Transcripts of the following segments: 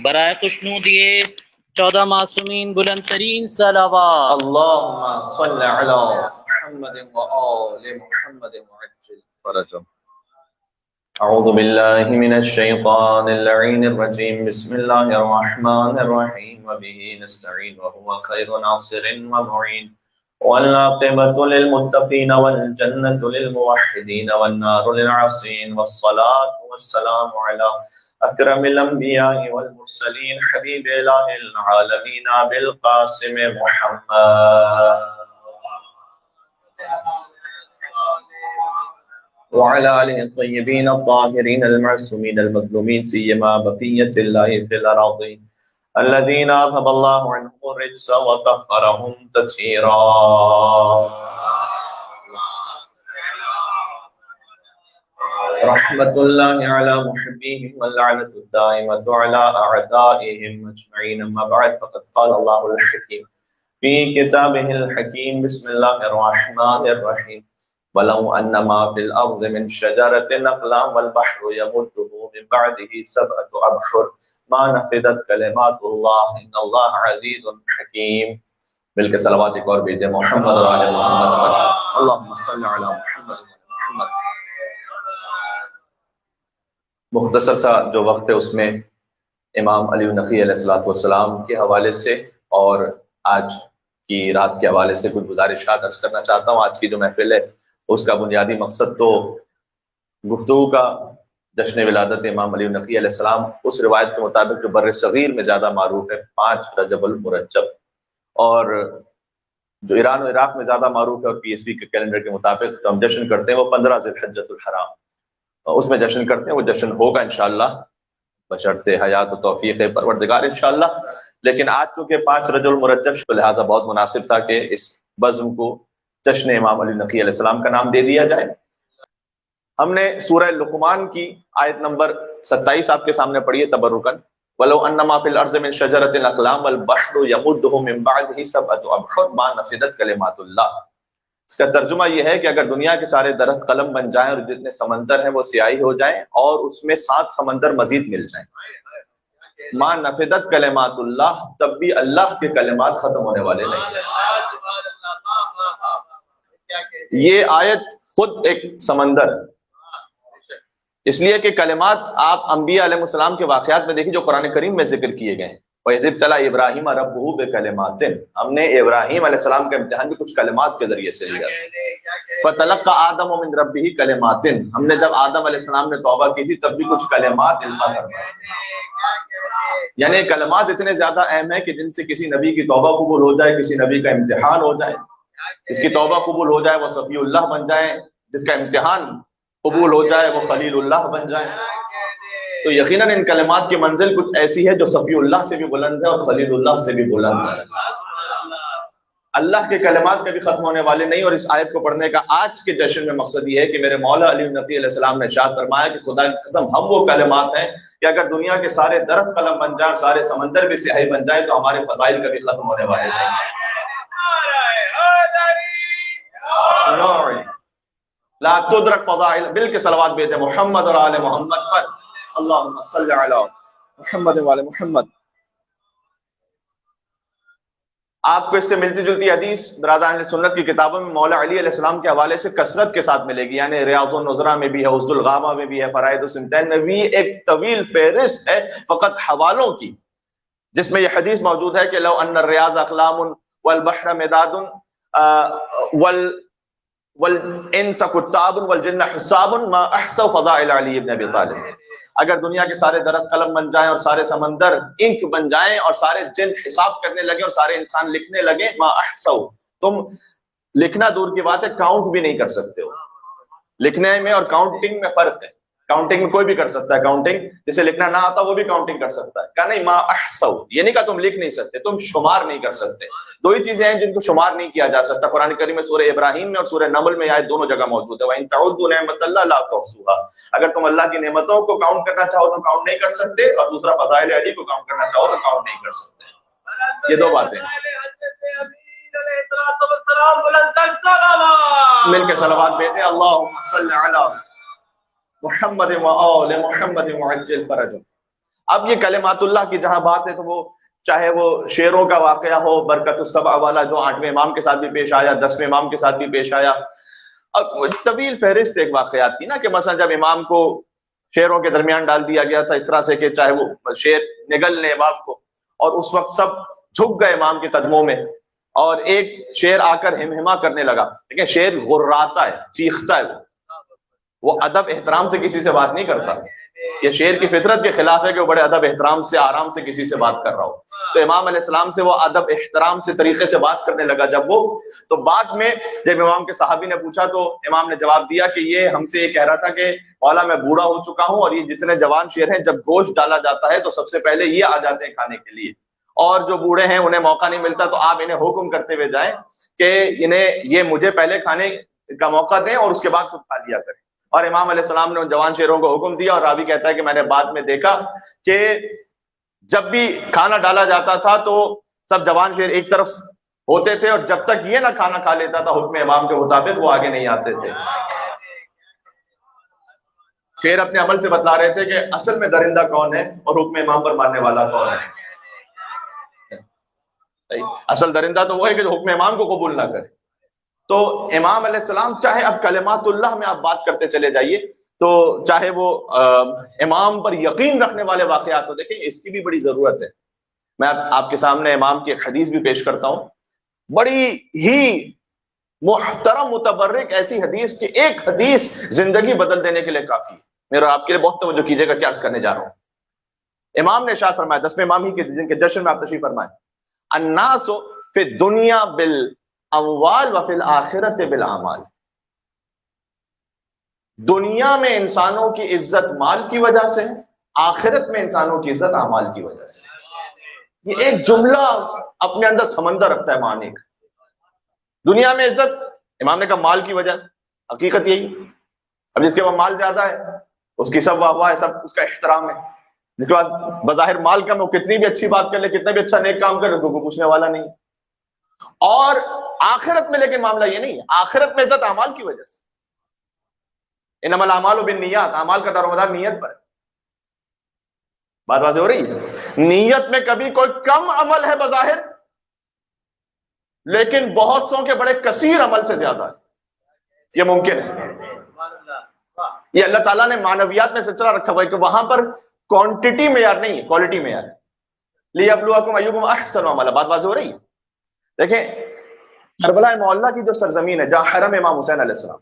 برائے خوشنودی 14 معصومین بلند ترین صلوات۔ اللهم صل على محمد وآل محمد وعجل فرجهم. اعوذ باللہ من الشیطان اللعین الرجیم. بسم اللہ الرحمن الرحیم. وبه نستعین وهو خیر ناصر ومعین. والعاقبۃ للمتقین والجنۃ للموحدین والنار للعاصین. والصلاة والسلام علی اکرم الانبیاء والمرسلین حبیب الہ العالمین بالقاسم محمد وعلى آله الطيبين الطاهرين المعصومين المظلومين سيما بقية الله في الأرض الذين أذهب الله عنهم الرجس وطهرهم تطهيرا. رحمة الله على محبيهم واللعنة الدائمة على أعدائهم أجمعين. أما بعد فقد قال الله الحكيم في كتابه الحكيم. بسم الله الرحمن الرحيم. وَلَوْ أَنَّ مَا فِي الْأَرْضِ مِنْ شَجَرَةٍ أَقْلَامٌ وَالْبَحْرُ يَمُدُّهُ مِنْ بَعْدِهِ سَبْعَةُ أَبْحُرٍ مَا نَفِدَتْ كَلِمَاتُ اللَّهِ إِنَّ اللَّهَ عَزِيزٌ حَكِيمٌ. مل کے صلوات ایک اور بھیجیں محمد اور آل محمد پر. اللہم صل علی محمد محمد. مختصر سا جو وقت ہے اس میں امام علی نقی علیہ السلام کے حوالے سے اور آج کی رات کے حوالے سے کچھ گزارشات عرض کرنا چاہتا ہوں. آج کی جو محفل ہے اس کا بنیادی مقصد تو گفتگو کا جشن ولادت امام علی نقی علیہ السلام اس روایت کے مطابق جو بر صغیر میں زیادہ معروف ہے 5 رجب المرجب، اور جو ایران و عراق میں زیادہ معروف ہے اور پی ایس بی کے کیلنڈر کے مطابق جو ہم جشن کرتے ہیں وہ 15 ذی الحجۃ الحرام اس میں جشن کرتے ہیں. وہ جشن ہوگا انشاءاللہ بشرط حیات و توفیق پروردگار انشاءاللہ. لیکن آج چونکہ 5 رجب المرجب لہٰذا بہت مناسب تھا کہ اس بزم کو جشن امام علی نقی علیہ السلام کا نام دے دیا جائے. ہم نے سورہ لقمان کی آیت نمبر 27 آپ کے سامنے پڑھی ہے تبرکن. وَلَوْ أَنَّ مَا فِي الْأَرْضِ مِنْ شَجَرَةٍ أَقْلَامٌ وَالْبَحْرُ يَمُدُّهُ مِنْ بَعْدِهِ سَبْعَةُ أَبْحُرٍ مَا نَفِدَتْ كَلِمَاتُ اللَّهِ. اس کا ترجمہ یہ ہے کہ اگر دنیا کے سارے درخت قلم بن جائیں اور جتنے سمندر ہیں وہ سیاہی ہو جائیں اور اس میں 7 سمندر مزید مل جائیں ما نفدت کلمات اللہ، تب بھی اللہ کے کلمات ختم ہونے والے نہیں ہیں. یہ آیت خود ایک سمندر، اس لیے کہ کلمات آپ انبیاء علیہ السلام کے واقعات میں دیکھیں جو قرآن کریم میں ذکر کیے گئے ہیں. وَإِذِ ابْتَلَىٰ إِبْرَاهِيمَ رَبُّهُ بِكَلِمَاتٍ، ہم نے ابراہیم علیہ السلام کا امتحان بھی کچھ کلمات کے ذریعے سے لیا. فَتَلَقَّىٰ آدَمُ مِن رَبِّهِ كَلِمَاتٍ، ہم نے جب آدم علیہ السلام نے توبہ کی تھی تب بھی کچھ کلمات القا فرمائے. یعنی کلمات اتنے زیادہ اہم ہیں کہ جن سے کسی نبی کی توبہ قبول ہو جائے، کسی نبی کا امتحان ہو جائے. جس کی توبہ قبول ہو جائے وہ صفی اللہ بن جائے، جس کا امتحان قبول ہو جائے وہ خلیل اللہ بن جائے. تو یقیناً ان کلمات کی منزل کچھ ایسی ہے جو صفی اللہ سے بھی بلند ہے اور خلیل اللہ سے بھی بلند ہے. اللہ کے کلمات کبھی ختم ہونے والے نہیں. اور اس آیت کو پڑھنے کا آج کے جشن میں مقصد یہ ہے کہ میرے مولا علی نقی علیہ السلام نے ارشاد فرمایا کہ خدا کی قسم ہم وہ کلمات ہیں کہ اگر دنیا کے سارے درخت قلم بن جائیں اور سارے سمندر بھی سیاہی بن جائے تو ہمارے فضائل کبھی ختم ہونے والے نہیں. لا تدرک فضائل. بل کے صلوات بھیجیں محمد اور آل محمد پر. اللہم صلی علی محمد و آل محمد. آپ کو اس سے ملتی جلتی حدیث برادران اہل سنت کی کتابوں میں مولا علی علیہ السلام کے حوالے سے کثرت کے ساتھ ملے گی. یعنی ریاض النظرہ میں بھی ہے، اسد الغامہ میں بھی ہے، فرائد السنتین میں بھی ایک طویل فہرست ہے فقط حوالوں کی، جس میں یہ حدیث موجود ہے کہ لو ان الریاض اقلام والبحر مداد والانس کتاب والجن حساب ما احصوا فضائل علی ابن ابی طالب. اگر دنیا کے سارے درخت قلم بن جائیں اور سارے سمندر انک بن جائیں اور سارے جن حساب کرنے لگے اور سارے انسان لکھنے لگے، ما احصوا، تم لکھنا دور کی بات ہے کاؤنٹ بھی نہیں کر سکتے ہو. لکھنے میں اور کاؤنٹنگ میں فرق ہے. کاؤنٹنگ میں کوئی بھی کر سکتا ہے، کاؤنٹنگ جسے لکھنا نہ آتا وہ بھی کاؤنٹنگ کر سکتا ہے. کہا نہیں ما احصوا، یہ نہیں کہا تم لکھ نہیں سکتے، تم شمار نہیں کر سکتے. دو ہی چیزیں ہیں جن کو شمار نہیں کیا جا سکتا. قرآن کریم میں سورہ ابراہیم میں اور سورہ نمل میں آئے دونوں جگہ موجود ہے. وَإِن تَعُدُّوا نِعْمَتَ اللَّهِ لَا تُحْصُوهَا. اگر تم اللہ کی نعمتوں کو کاؤنٹ کرنا چاہو تو کاؤنٹ نہیں کر سکتے، اور دوسرا فضائل علی کو کاؤنٹ کرنا چاہو تو کاؤنٹ نہیں کر سکتے. یہ دو باتیں مل کے صلوات بھیجیں. اللہم صل علی محمد و آل محمد وعجل فرجهم. اب یہ کلمات اللہ کی جہاں بات ہے تو وہ چاہے وہ شیروں کا واقعہ ہو، برکت السبع والا جو 8ویں امام کے ساتھ بھی پیش آیا، 10ویں امام کے ساتھ بھی پیش آیا. اب طویل فہرست ایک واقعات تھی نا کہ مثلا جب امام کو شیروں کے درمیان ڈال دیا گیا تھا اس طرح سے کہ چاہے وہ شیر نگل لے امام کو، اور اس وقت سب جھک گئے امام کے قدموں میں، اور ایک شیر آ کر ہمہما کرنے لگا. لیکن شیر غراتا ہے، چیختا ہے، وہ ادب احترام سے کسی سے بات نہیں کرتا. یہ شیر کی فطرت کے خلاف ہے کہ وہ بڑے ادب احترام سے آرام سے کسی سے بات کر رہا ہو. تو امام علیہ السلام سے وہ ادب احترام سے طریقے سے بات کرنے لگا. جب وہ تو بعد میں جب امام کے صحابی نے پوچھا تو امام نے جواب دیا کہ یہ ہم سے یہ کہہ رہا تھا کہ مولا میں بوڑھا ہو چکا ہوں، اور یہ جتنے جوان شیر ہیں جب گوشت ڈالا جاتا ہے تو سب سے پہلے یہ آ جاتے ہیں کھانے کے لیے، اور جو بوڑھے ہیں انہیں موقع نہیں ملتا، تو آپ انہیں حکم کرتے ہوئے جائیں کہ انہیں یہ مجھے پہلے کھانے کا موقع دیں اور اس کے بعد خود کھا لیا کریں. اور امام علیہ السلام نے ان جوان شیروں کو حکم دیا. اور راوی کہتا ہے کہ میں نے بعد میں دیکھا کہ جب بھی کھانا ڈالا جاتا تھا تو سب جوان شیر ایک طرف ہوتے تھے، اور جب تک یہ نہ کھانا کھا لیتا تھا حکم امام کے مطابق وہ آگے نہیں آتے تھے. شیر اپنے عمل سے بتلا رہے تھے کہ اصل میں درندہ کون ہے اور حکم امام پر ماننے والا کون ہے. اصل درندہ تو وہ ہے کہ جو حکم امام کو قبول نہ کرے. تو امام علیہ السلام چاہے اب کلمات اللہ میں آپ بات کرتے چلے جائیے تو چاہے وہ امام پر یقین رکھنے والے واقعات ہو، دیکھیں اس کی بھی بڑی ضرورت ہے. میں آپ کے سامنے امام کی ایک حدیث بھی پیش کرتا ہوں، بڑی ہی محترم متبرک ایسی حدیث کہ ایک حدیث زندگی بدل دینے کے لیے کافی ہے. میرا آپ کے لیے بہت توجہ کیجیے گا کیا عرض کرنے جا رہا ہوں. امام نے ارشاد فرمایا، 10ویں امام ہی کے جن کے جشن میں آپ تشریف فرمائیں، الناس فی الدنیا بالاموال وفی الآخرت بالاعمال. دنیا میں انسانوں کی عزت مال کی وجہ سے، آخرت میں انسانوں کی عزت اعمال کی وجہ سے. یہ ایک جملہ اپنے اندر سمندر رکھتا ہے معنی کا. دنیا میں عزت، امام نے کہا مال کی وجہ سے، حقیقت یہی. اب جس کے پاس مال زیادہ ہے اس کی سب واہ واہ ہے، سب اس کا احترام ہے. جس کے بعد بظاہر مال کم، وہ کتنی بھی اچھی بات کر لے، کتنا بھی اچھا نیک کام کرے، کوئی پوچھنے والا نہیں. اور آخرت میں لیکن معاملہ یہ نہیں ہے، آخرت میں عزت اعمال کی وجہ سے. انما الاعمال بالنیات، اعمال کا دار و مدار نیت پر ہے. بات واضح ہو رہی ہے؟ نیت میں کبھی کوئی کم عمل ہے بظاہر، لیکن بہت سو کے بڑے کثیر عمل سے زیادہ ہے. یہ ممکن ہے. یہ اللہ تعالیٰ نے معنویات میں سلسلہ رکھا ہوا ہے کہ وہاں پر کوانٹٹی معیار نہیں ہے، کوالٹی معیار ہے. لیبلوکم ایکم احسن عملا. بات واضح ہو رہی ہے؟ دیکھیں کربلا معلیٰ کی جو سرزمین ہے جہاں حرم امام حسین علیہ السلام،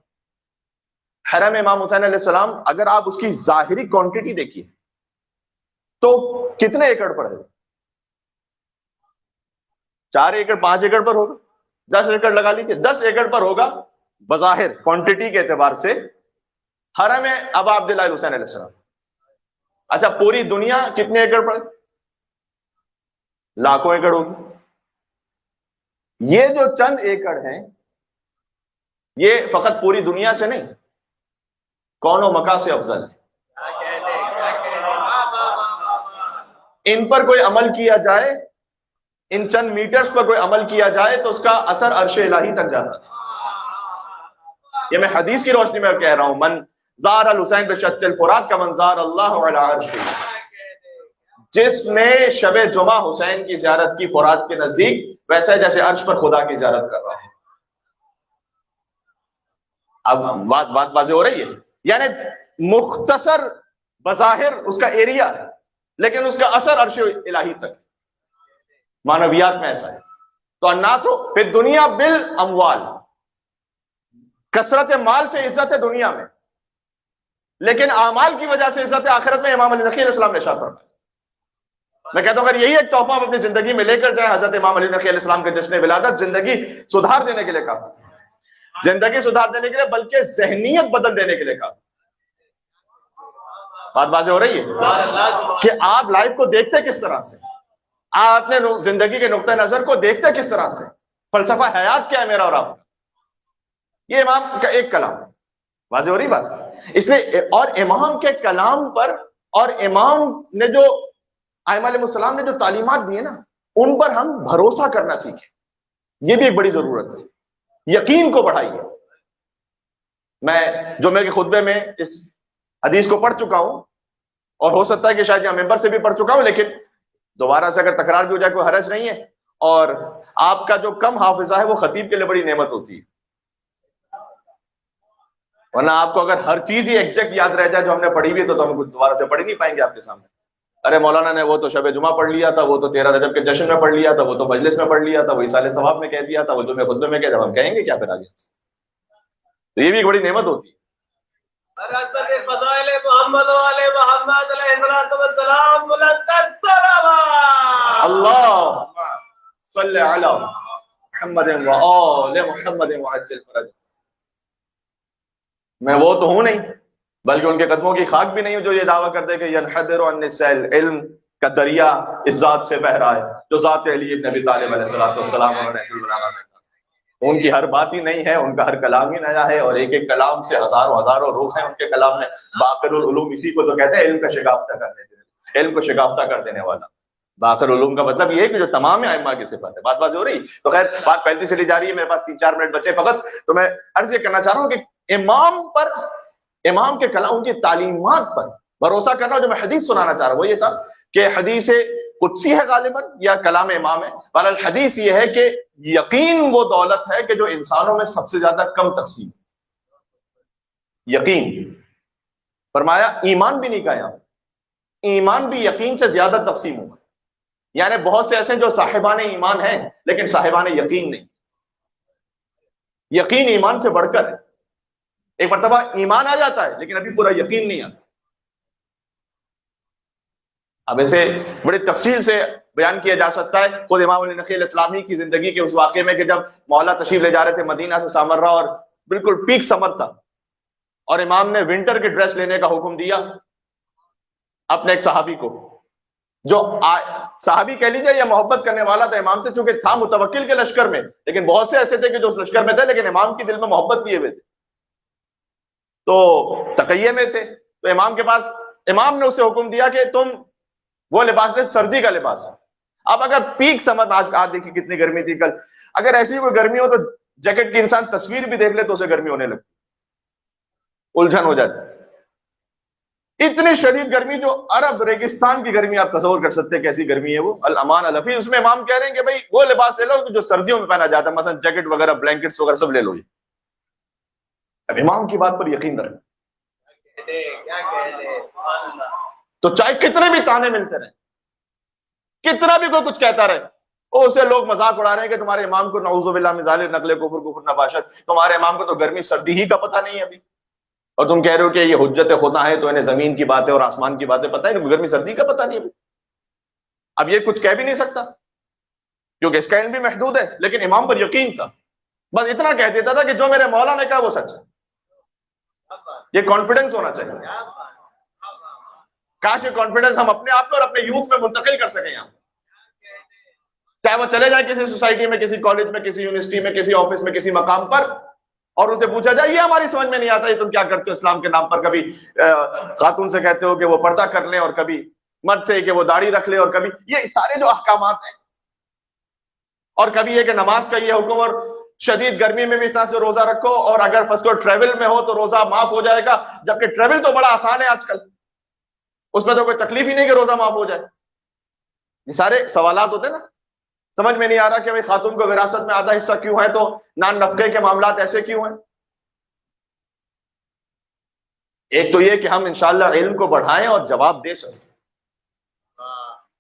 حرم امام حسین علیہ السلام، اگر آپ اس کی ظاہری کوانٹٹی دیکھیے تو کتنے ایکڑ پر ہے؟ 4 ایکڑ 5 ایکڑ پر ہوگا، 10 ایکڑ لگا لیجیے، 10 ایکڑ پر ہوگا بظاہر کوانٹٹی کے اعتبار سے حرم ابا عبداللہ حسین علیہ السلام. اچھا پوری دنیا کتنے ایکڑ پر؟ لاکھوں ایکڑ ہوگی. یہ جو چند ایکڑ ہیں یہ فقط پوری دنیا سے نہیں، کون و مکان سے افضل ہے. ان پر کوئی عمل کیا جائے، ان چند میٹرز پر کوئی عمل کیا جائے تو اس کا اثر عرش الہی تک جاتا ہے. یہ میں حدیث کی روشنی میں کہہ رہا ہوں، من زار الحسین بشط الفرات کا من زار اللہ علی عرشہ. جس نے شب جمعہ حسین کی زیارت کی فرات کے نزدیک، ویسے جیسے عرش پر خدا کی زیارت کر رہا ہے. اب بات واضح ہو رہی ہے؟ یعنی مختصر بظاہر اس کا ایریا ہے لیکن اس کا اثر عرش الہی تک. معنویات میں ایسا ہے. تو الناس فی الدنیا بالاموال، کثرت مال سے عزت ہے دنیا میں، لیکن اعمال کی وجہ سے عزت ہے آخرت میں. امام علی نقی علیہ السلام نے ارشاد فرمایا. میں کہتا ہوں اگر یہی ایک تحفہ آپ اپنی زندگی میں لے کر جائیں حضرت امام علی نقی علیہ السلام کے جشن ولادت، زندگی سدھار دینے کے لیے کافی. زندگی سدھار دینے کے لیے بلکہ ذہنیت بدل دینے کے لیے کافی. بات واضح ہو رہی ہے کہ آپ لائف کو دیکھتے کس طرح سے، آپ اپنے زندگی کے نقطہ نظر کو دیکھتے کس طرح سے، فلسفہ حیات کیا ہے میرا اور آپ کا. یہ امام کا ایک کلام. واضح ہو رہی بات؟ اس لیے اور امام کے کلام پر اور امام نے جو ائمہ علیہ السلام نے جو تعلیمات دی ہیں نا ان پر ہم بھروسہ کرنا سیکھیں. یہ بھی ایک بڑی ضرورت ہے. یقین کو بڑھائیے. میں جمعے کے خطبے میں اس حدیث کو پڑھ چکا ہوں اور ہو سکتا ہے کہ شاید یہاں ممبر سے بھی پڑھ چکا ہوں، لیکن دوبارہ سے اگر تکرار بھی ہو جائے کوئی حرج نہیں ہے. اور آپ کا جو کم حافظہ ہے وہ خطیب کے لیے بڑی نعمت ہوتی ہے، ورنہ آپ کو اگر ہر چیز ہی ایگزیکٹ یاد رہ جائے جو ہم نے پڑھی ہوئی ہے تو ہم کچھ دوبارہ سے پڑھ ہی نہیں پائیں گے آپ کے سامنے. ارے مولانا نے وہ تو شب جمعہ پڑھ لیا تھا، وہ تو 13 رجب کے جشن میں پڑھ لیا تھا، وہ تو مجلس میں پڑھ لیا تھا، وہ ایصال ثواب میں کہہ دیا تھا، وہ جمعہ خطبے میں کہہ دیا، ہم کہیں گے کیا پھر آگے؟ تو یہ بھی ایک بڑی نعمت ہوتی ہے. فضائل محمد والے محمد علیہ السلام بلند الصلوات. اللہ صلی علی محمد و آل محمد وعجل فرج. میں وہ تو ہوں نہیں، بلکہ ان کے قدموں کی خاک بھی نہیں ہوں جو یہ دعویٰ کرتے کہ ینحدر عن السیل، علم کا دریا اس ذات سے بہ رہا ہے جو ذات علی ابن ابی طالب علیہ السلام اور رحمۃ اللہ علیہ. ان کی ہر بات ہی نہیں ہے، ان کا ہر کلام ہی نیا ہے، اور ایک ایک کلام سے ہزاروں ہزاروں روح ہیں ان کے کلام میں. باقر العلوم اسی کو تو کہتے ہیں علم کا شگافتہ کر دینے، علم کو شگافتہ کر دینے والا. باقر العلوم کا مطلب یہ ہے کہ جو تمام ائمہ کی صفت ہے. بات واضح ہو رہی؟ تو خیر بات پہلتی چلی جا رہی ہے، میرے پاس 3-4 منٹ بچے فقط. تو میں عرض یہ کرنا چاہ رہا ہوں کہ امام کے کلام کی تعلیمات پر بھروسہ کرنا. جو میں حدیث سنانا چاہ رہا ہوں وہ یہ تھا کہ حدیث قدسی ہے غالباً یا کلام امام ہے. بہرحال حدیث یہ ہے کہ یقین وہ دولت ہے کہ جو انسانوں میں سب سے زیادہ کم تقسیم. یقین فرمایا، ایمان بھی نہیں کہا یہاں، ایمان بھی یقین سے زیادہ تقسیم ہوگا. یعنی بہت سے ایسے ہیں جو صاحبان ایمان ہیں لیکن صاحبان یقین نہیں. یقین ایمان سے بڑھ کر ہے. ایک مرتبہ ایمان آ جاتا ہے لیکن ابھی پورا یقین نہیں آتا. اب اسے بڑی تفصیل سے بیان کیا جا سکتا ہے. خود امام علی نقی الاسلامی کی زندگی کے اس واقعے میں کہ جب مولا تشریف لے جا رہے تھے مدینہ سے سامرہ اور بالکل پیک سمر تھا، اور امام نے ونٹر کی ڈریس لینے کا حکم دیا اپنے ایک صحابی کو، جو صحابی کہہ لیجیے یا محبت کرنے والا تھا امام سے، چونکہ تھا متوکل کے لشکر میں، لیکن بہت سے ایسے تھے کہ جو اس لشکر میں تھے لیکن امام کی دل میں محبت لیے ہوئے تھے، تو تقیے میں تھے. تو امام کے پاس امام نے اسے حکم دیا کہ تم وہ لباس لے، سردی کا لباس. اب اگر پیک سمر، آج دیکھیے کتنی گرمی تھی کل، اگر ایسی کوئی گرمی ہو تو جیکٹ کی انسان تصویر بھی دیکھ لے تو اسے گرمی ہونے لگتی، الجھن ہو جاتی. اتنی شدید گرمی، جو عرب ریگستان کی گرمی آپ تصور کر سکتے ہیں کیسی گرمی ہے وہ. الامان الفی، اس میں امام کہہ رہے ہیں کہ بھائی وہ لباس لے لو جو سردیوں میں پہنا جاتا ہے، مثلا جیکٹ وغیرہ، بلینکٹس وغیرہ سب لے لو. اب امام کی بات پر یقین رکھیں تو چاہے کتنے بھی تانے ملتے رہے، کتنا بھی کوئی کچھ کہتا رہے، اور اسے لوگ مذاق اڑا رہے ہیں کہ تمہارے امام کو نعوذ باللہ من ذالک نقل کفر نباشت، تمہارے امام کو تو گرمی سردی ہی کا پتہ نہیں ہے ابھی، اور تم کہہ رہے ہو کہ یہ حجت خدا ہے تو انہیں زمین کی باتیں اور آسمان کی باتیں پتہ ہے، گرمی سردی کا پتہ نہیں ابھی. اب یہ کچھ کہہ بھی نہیں سکتا کیونکہ اس کا علم بھی محدود ہے، لیکن امام پر یقین تھا. بس اتنا کہہ دیتا تھا کہ جو میرے مولا نے کہا وہ سچ ہے. یہ کانفیڈنس ہونا چاہیے. کاش یہ کانفیڈنس ہم اپنے آپ میں اور اپنے یوتھ میں منتقل کر سکیں. یہاں چاہے وہ چلے جائیں کسی سوسائٹی میں، کسی کالج میں، کسی یونیورسٹی میں، کسی آفس میں، کسی مقام پر، اور اسے پوچھا جائے یہ ہماری سمجھ میں نہیں آتا یہ تم کیا کرتے ہو اسلام کے نام پر. کبھی خاتون سے کہتے ہو کہ وہ پردہ کر لیں، اور کبھی مرد سے کہ وہ داڑھی رکھ لے، اور کبھی یہ سارے جو احکامات ہیں، اور کبھی یہ کہ نماز کا یہ حکم، اور شدید گرمی میں بھی اس طرح سے روزہ رکھو، اور اگر فرض کرو ٹریول میں ہو تو روزہ معاف ہو جائے گا، جبکہ ٹریول تو بڑا آسان ہے آج کل، اس میں تو کوئی تکلیف ہی نہیں کہ روزہ معاف ہو جائے. یہ سارے سوالات ہوتے ہیں نا. سمجھ میں نہیں آ رہا کہ خاتون کو وراثت میں آدھا حصہ کیوں ہے، تو نان نفقے کے معاملات ایسے کیوں ہیں. ایک تو یہ کہ ہم انشاءاللہ علم کو بڑھائیں اور جواب دے سکیں،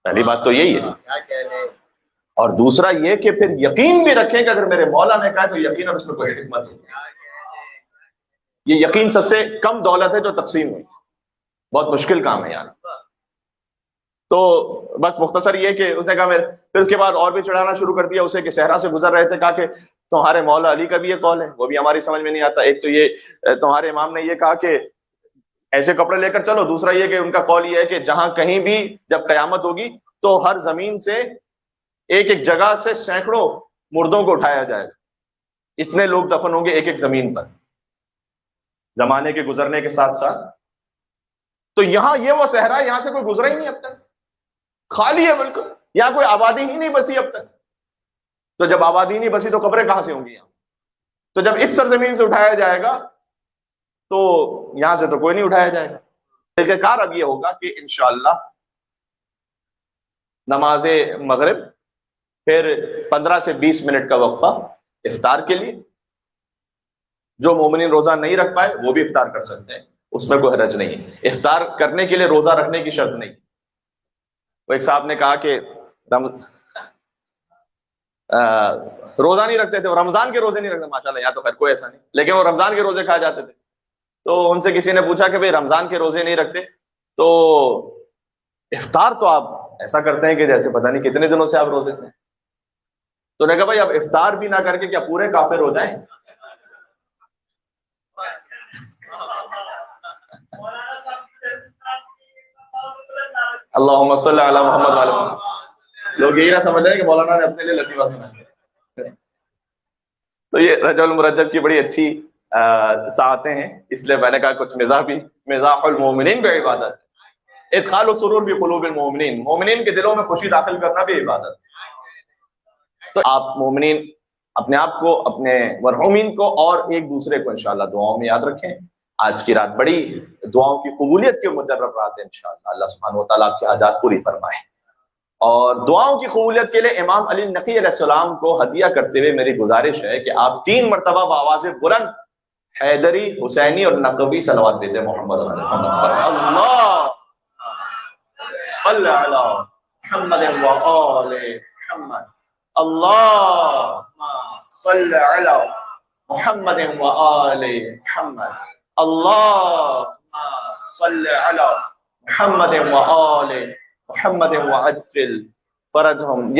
پہلی بات تو یہی ہے. اور دوسرا یہ کہ پھر یقین بھی رکھیں کہ اگر میرے مولا نے کہا تو یقین، اور اس میں کوئی حکمت ہوگی. یہ یقین سب سے کم دولت ہے جو تقسیم ہوئی، بہت مشکل کام ہے یار. تو بس مختصر یہ کہ اس نے کہا پھر اس کے بعد اور بھی چڑھانا شروع کر دیا اسے کہ صحرا سے گزر رہے تھے، کہا کہ تمہارے مولا علی کا بھی یہ قول ہے، وہ بھی ہماری سمجھ میں نہیں آتا. ایک تو یہ تمہارے امام نے یہ کہا کہ ایسے کپڑے لے کر چلو، دوسرا یہ کہ ان کا قول یہ ہے کہ جہاں کہیں بھی جب قیامت ہوگی تو ہر زمین سے ایک ایک جگہ سے سینکڑوں مردوں کو اٹھایا جائے گا. اتنے لوگ دفن ہوں گے ایک ایک زمین پر زمانے کے گزرنے کے ساتھ ساتھ. تو یہاں یہ وہ صحرا ہے، یہاں سے کوئی گزرا ہی نہیں اب تک، خالی ہے بالکل، یہاں کوئی آبادی ہی نہیں بسی اب تک. تو جب آبادی نہیں بسی تو قبریں کہاں سے ہوں گی یہاں؟ تو جب اس سرزمین سے اٹھایا جائے گا تو یہاں سے تو کوئی نہیں اٹھایا جائے گا. طریقہ کار اب یہ ہوگا کہ انشاءاللہ نماز مغرب، پھر 15 سے 20 منٹ کا وقفہ افطار کے لیے. جو مومنین روزہ نہیں رکھ پائے وہ بھی افطار کر سکتے ہیں، اس میں کوئی حرج نہیں ہے. افطار کرنے کے لیے روزہ رکھنے کی شرط نہیں. وہ ایک صاحب نے کہا کہ روزہ نہیں رکھتے تھے، وہ رمضان کے روزے نہیں رکھتے. ماشاءاللہ یہاں تو خیر کوئی ایسا نہیں، لیکن وہ رمضان کے روزے کھا جاتے تھے. تو ان سے کسی نے پوچھا کہ بھئی رمضان کے روزے نہیں رکھتے تو افطار تو آپ ایسا کرتے ہیں کہ جیسے پتہ نہیں کتنے دنوں سے آپ روزے سے. تو نے کہا بھائی اب افطار بھی نہ کر کے کیا پورے کافر ہو جائیں؟ اللہم صلی علی محمد وعلی محمد. لوگ یہی نہ سمجھ رہے ہیں کہ مولانا نے اپنے لیے لطیفہ سنا. تو یہ رجب المرجب کی بڑی اچھی ساعتیں ہیں، اس لیے میں نے کہا کچھ مزاح بھی. مزاح المومنین بھی عبادت، ادخال السرور فی قلوب المومنین، مومنین کے دلوں میں خوشی داخل کرنا بھی عبادت. تو آپ مومنین اپنے آپ کو، اپنے مرحومین کو اور ایک دوسرے کو انشاءاللہ دعاؤں میں یاد رکھیں. آج کی رات بڑی دعاؤں کی قبولیت کے مجرب رات ہے انشاءاللہ. اللہ سبحانہ وتعالیٰ آپ کی حاجات پوری فرمائے. اور دعاؤں کی قبولیت کے لیے امام علی نقی علیہ السلام کو ہدیہ کرتے ہوئے میری گزارش ہے کہ آپ 3 مرتبہ بآواز بلند حیدری، حسینی اور نقوی صلوات دیتے محمد اللہ صلی علی محمد و آل محمد، اللہم صلی علی محمد و آل محمد، اللہم صلی علی محمد و آل محمد وعجل فرجهم.